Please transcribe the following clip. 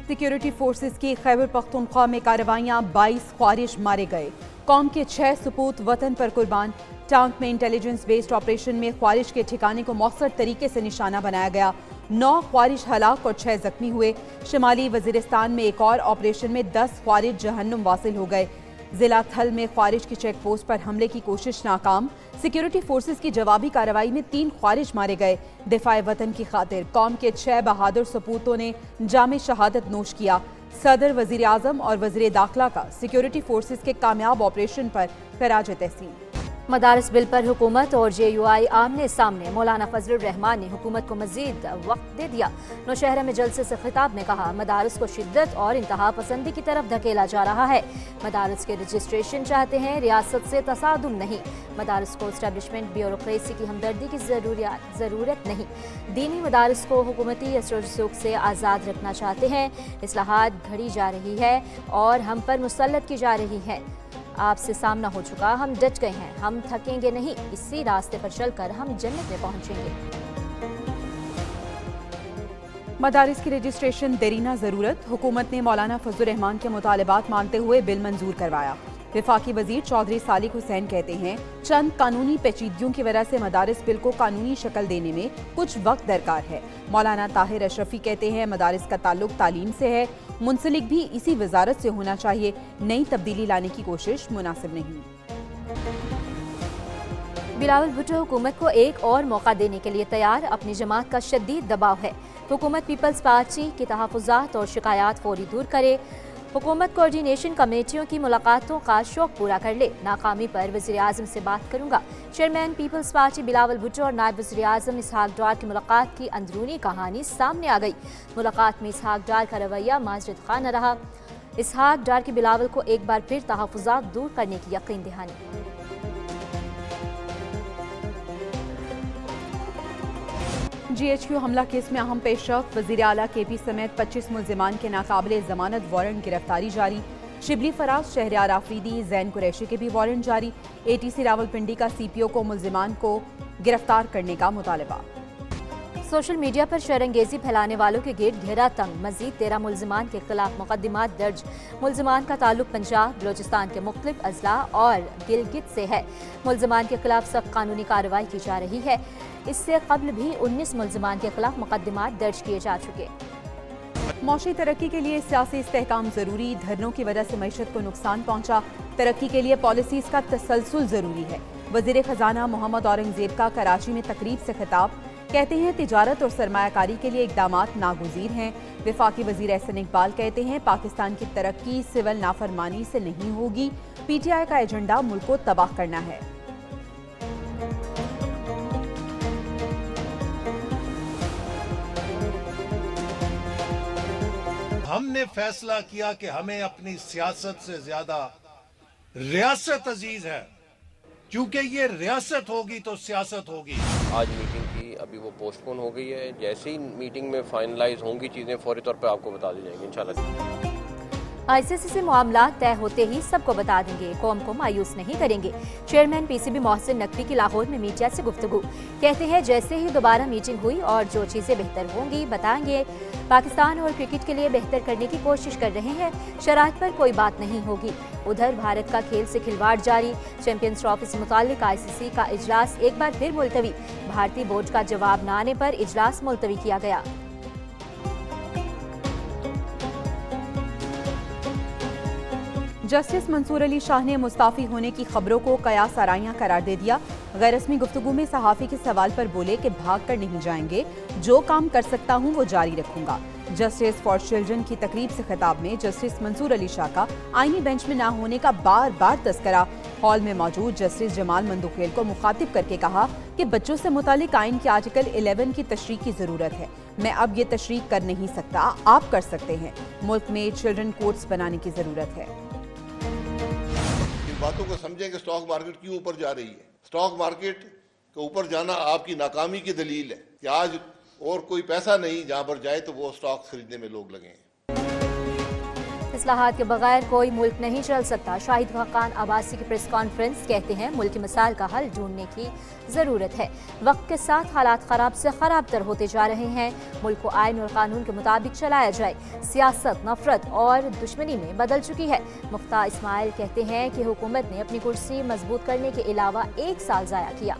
Security forces की खैबर पख्तूनख्वा में कार्रवाइयां, 22 ख्वारिज मारे गए। कौम के 6 सपूत वतन पर कुर्बान। टांक में इंटेलिजेंस बेस्ड ऑपरेशन में ख्वारिज के ठिकाने को मौसर तरीके से निशाना बनाया गया। 9 ख्वारिज हलाक और 6 जख्मी हुए। शुमाली वजीरिस्तान में एक और ऑपरेशन में 10 ख्वारिज जहन्नुम वासिल हो गए। जिला थल में ख्वारिज की चेक पोस्ट पर हमले की कोशिश नाकाम। सिक्योरिटी फोर्सेस की जवाबी कार्रवाई में 3 ख्वारिज मारे गए। दिफाए वतन की खातिर कौम के 6 बहादुर सपूतों ने जामे शहादत नोश किया। सदर, वजीर आजम और वजीर दाखिला का सिक्योरिटी फोर्सेस के कामयाब ऑपरेशन पर खराज तहसीन। मदारस बिल पर हुकूमत और JUI आमने सामने। मौलाना फजलुर रहमान ने हुकूमत को मजीद वक्त दे दिया। नौशहरा में जलसे से खिताब में कहा, मदारस को शिद्दत और इंतहा पसंदी की तरफ धकेला जा रहा है। मदारस के रजिस्ट्रेशन चाहते हैं, रियासत से तसादुम नहीं। मदारस को इस्टेब्लिशमेंट ब्यूरोक्रेसी की हमदर्दी की ज़रूरत नहीं। दीनी मदारस को हुकूमती असर रसूख से आज़ाद रखना चाहते हैं। इस्लाहात घड़ी जा रही है और हम पर मुसल्लत की जा रही है। आपसे सामना हो चुका, हम डट गए हैं, हम थकेंगे नहीं। इसी रास्ते पर चलकर हम जन्नत में पहुंचेंगे। मदारिस की रजिस्ट्रेशन देरीना ज़रूरत। हुकूमत ने मौलाना फजलुर रहमान के मुतालबात मानते हुए बिल मंजूर करवाया। वफाकी वजीर चौधरी सालिक हुसैन कहते हैं, चंद कानूनी पेचीदगियों की वजह से मदारिस बिल को कानूनी शक्ल देने में कुछ वक्त दरकार है। मौलाना ताहिर अशरफी कहते हैं, मदारिस का ताल्लुक तालीम से है, मुंसलिक भी इसी वजारत से होना चाहिए। नई तब्दीली लाने की कोशिश मुनासिब नहीं। बिलावल भुट्टो हुकूमत को एक और मौका देने के लिए तैयार। अपनी जमात का शदीद दबाव है। हुकूमत पीपल्स पार्टी के तहफ़्फ़ुज़ात और शिकायत फौरी दूर करे। हुकूमत कोऑर्डिनेशन कमेटियों की मुलाकातों का शौक पूरा कर ले। नाकामी पर वज़ीर आज़म से बात करूंगा। चेयरमैन पीपल्स पार्टी बिलावल भुट्टो और नायब वज़ीर आज़म इसहाक डार की मुलाकात की अंदरूनी कहानी सामने आ गई। मुलाकात में इसहाक डार का रवैया माजरत खाना रहा। इसहाक डार की बिलावल को एक बार फिर तहफ़्फ़ुज़ात दूर करने की यकीन दहानी। GHQ हमला केस में अहम पेशरफ। वज़ीर आला KP समेत 25 मुल्ज़िमान के नाकाबिले ज़मानत वारंट गिरफ्तारी जारी। शिबली फराज, शहरयार आफरीदी, जैन कुरैशी के भी वारंट जारी। ATC रावलपिंडी का CPO को मुल्ज़िमान को गिरफ्तार करने का मुतालबा। सोशल मीडिया पर शरंगेजी फैलाने वालों के गिर्द घेरा तंग। मजीद 13 मुल्ज़िमान के खिलाफ मुकदमात दर्ज। मुल्ज़िमान का ताल्लुक पंजाब, बलोचिस्तान के मुख्तलिफ अजला और गिलगित से है। मुल्ज़िमान के खिलाफ सख्त कानूनी कार्रवाई की जा रही है। इससे कबल भी 19 मुल्ज़िमान के खिलाफ मुकदमात दर्ज किए जा चुके। मौशी तरक्की के लिए सियासी इस्तेहकाम ज़रूरी। धरनों की वजह से मईशत को नुकसान पहुंचा। तरक्की के लिए पॉलिसीज़ का तसलसल ज़रूरी है। वज़ीर ख़जाना मोहम्मद औरंगज़ेब का कराची में तकरीब से खिताब। कहते हैं, तिजारत और सरमायाकारी के लिए इक़दामात नागुज़ीर हैं। वफाकी वज़ीर एहसन इकबाल कहते हैं, पाकिस्तान की तरक्की सिविल नाफरमानी से नहीं होगी। PTI का एजेंडा मुल्क को तबाह करना है। हमने फैसला किया कि हमें अपनी सियासत से ज्यादा रियासत अजीज है, क्योंकि ये रियासत होगी तो सियासत होगी। आज मीटिंग की, अभी वो पोस्टपोन हो गई है। जैसे ही मीटिंग में फाइनलाइज होंगी चीजें, फौरी तौर पे आपको बता दी जाएंगी इंशाल्लाह। ICC से मामला तय होते ही सबको बता देंगे, कौम को मायूस नहीं करेंगे। चेयरमैन PCB मोहसिन नकवी की लाहौर में मीडिया से गुफ्तगू। कहते हैं, जैसे ही दोबारा मीटिंग हुई और जो चीज़ें बेहतर होंगी बताएंगे। पाकिस्तान और क्रिकेट के लिए बेहतर करने की कोशिश कर रहे हैं। शराइत पर कोई बात नहीं होगी। उधर भारत का खेल से खिलवाड़ जारी। चैंपियंस ट्रॉफी से मुताल्लिक ICC का इजलास एक बार फिर मुलतवी। भारतीय बोर्ड का जवाब न आने पर इजलास मुलतवी किया गया। जस्टिस मंसूर अली शाह ने मुस्ताफी होने की खबरों को कयास आराइयां करार दे दिया। गैर रस्मी गुफ्तगू में सहाफ़ी के सवाल पर बोले कि भाग कर नहीं जाएंगे, जो काम कर सकता हूं वो जारी रखूंगा। जस्टिस फॉर चिल्ड्रन की तकरीब से खिताब में जस्टिस मंसूर अली शाह का आईनी बेंच में न होने का बार बार तस्करा। हॉल में मौजूद जस्टिस जमाल मंदुखेल को मुखातिब करके कहा कि बच्चों से मुतालिक आइन के आर्टिकल 11 की तशरीह की जरूरत है। मैं अब ये तशरीह कर नहीं सकता, आप कर सकते हैं। मुल्क में चिल्ड्रन कोर्ट्स बनाने की जरूरत है। बातों को समझें कि स्टॉक मार्केट क्यों ऊपर जा रही है। स्टॉक मार्केट के ऊपर जाना आपकी नाकामी की दलील है कि आज और कोई पैसा नहीं, जहां पर जाए तो वो स्टॉक खरीदने में लोग लगे हैं। اصلاحات کے بغیر کوئی ملک نہیں چل سکتا۔ شاہد خاقان عباسی کی پریس کانفرنس، کہتے ہیں ملک کی مسائل کا حل ڈھونڈنے کی ضرورت ہے۔ وقت کے ساتھ حالات خراب سے خراب تر ہوتے جا رہے ہیں۔ ملک کو آئین اور قانون کے مطابق چلایا جائے۔ سیاست نفرت اور دشمنی میں بدل چکی ہے۔ مفتاح اسماعیل کہتے ہیں کہ حکومت نے اپنی کرسی مضبوط کرنے کے علاوہ 1 سال ضائع کیا۔